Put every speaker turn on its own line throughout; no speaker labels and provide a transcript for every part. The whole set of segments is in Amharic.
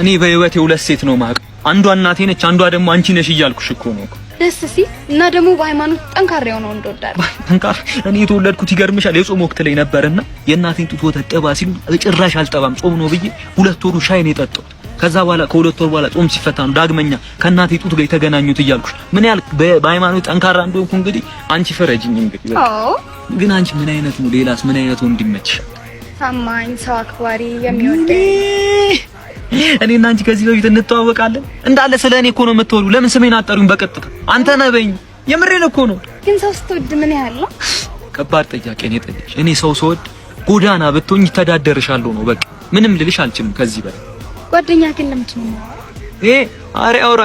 እኔ በህይወቴ ሁለት ሴት ነው ማቅ አንዷ እናቴ ነች አንዷ ደግሞ አንቺ ነሽ እያልኩሽ እኮ ነው
ደስ ሲል እና ደግሞ በሃይማኖት ጠንካራ የሆነው እንደወዳለ
ጠንካራ እኔ የተወለድኩት ይገርምሻል የጾም ወቅት ላይ ነበርና የእናቴን ጡት ወተት ጠባ ሲሉ ጭራሽ አልጠባም ጾም ነው ብዬ 2 ወሩ ሻይ ነው የጠጣው ከዛ በኋላ ከ2 ወር በኋላ ጾም ሲፈታ ነው ዳግመኛ ከእናቴ ጡት ጋር የተገናኙት እያልኩሽ ምን ያህል በሃይማኖት ጠንካራ እንደሆንኩ እንግዲህ አንቺ ፈረጅኝ እንግዲህ ግን አንቺ ምን አይነት ነው ሌላስ ምን አይነት ወንድ ይመችሻል
ታማኝ ሰው አክባሪ የሚወደኝ
እኔና አንቺ ከዚህ በፊት እንተዋወቃለን እንዳለ ስለኔ እኮ ነው የምትወሩ ለምን ስሜን አጠሩኝ በቀጥታ አንተ ነህ በይኝ የምሬን እኮ ነው
ግን ሰው ስትወድ ምን ያህል ነው
ከባድ ጥያቄ ነው የጠየቅሽ እኔ ሰው ስወድ ጎዳና ብትሆኝ ተዳደርሻለሁ ነው በቃ ምንም ልልሽ አልችልም ከዚህ በላይ
ጓደኛ ግን ለምንድን ነው
አሬ አውራ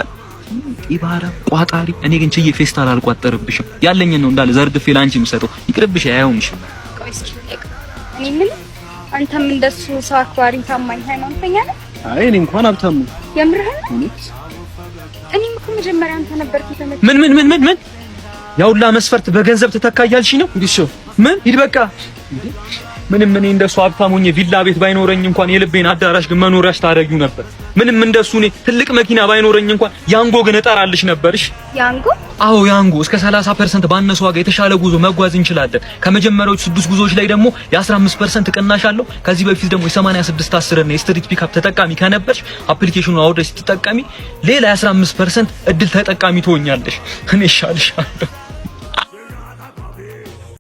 ኢባራ ቋጣሪ እኔ ግን ችዬ ፌስታል አልቋጠርብሽም ያለኝ ነው እንዳለ ዘርግፌ ላንቺ የምሰጠው ይቅርብሽ አይሆንሽ
ቆይስ እኔ ምን አንተም እንደሱ ሰው አክባሪ ታማኝ ሃይማኖተኛ ነህ
አይ እኔ እንኳን ሀብታም ነው
የምርህን እኔም እኮ መጀመሪያ አንተ ነበርክ ተመጣጣኝ
ምን ያውላ መስፈርት በገንዘብ ተተካያልሽ ነው እንዴ ምን ሂድ በቃ ምንም እኔ እንደሱ ሀብታም ሆኜ ቪላ ቤት ባይኖረኝ እንኳን የልቤን አዳራሽ ግን መኖሪያሽ ታረጊው ነበር ምንም እንደሱ እኔ ትልቅ መኪና ባይኖረኝ እንኳን ያንጎ ግን እጠራልሽ ነበርሽ ያንጎ አዎ ያንጎ እስከ 30% ባነሰ ዋጋ የተሻለ ጉዞ መጓዝ እንችላለን ከመጀመሪያዎቹ 6 ጉዞዎች ላይ ደግሞ የ15% ቅናሽ አለው ከዚህ በፊት ደግሞ የ8610 እና የስትሪት ፒክአፕ ተጠቃሚ ከነበርሽ አፕሊኬሽኑን አውርደሽ ስትጠቀሚ ሌላ የ15% እድል ተጠቃሚ ትሆኛለሽ እኔ እሻልሻለሁ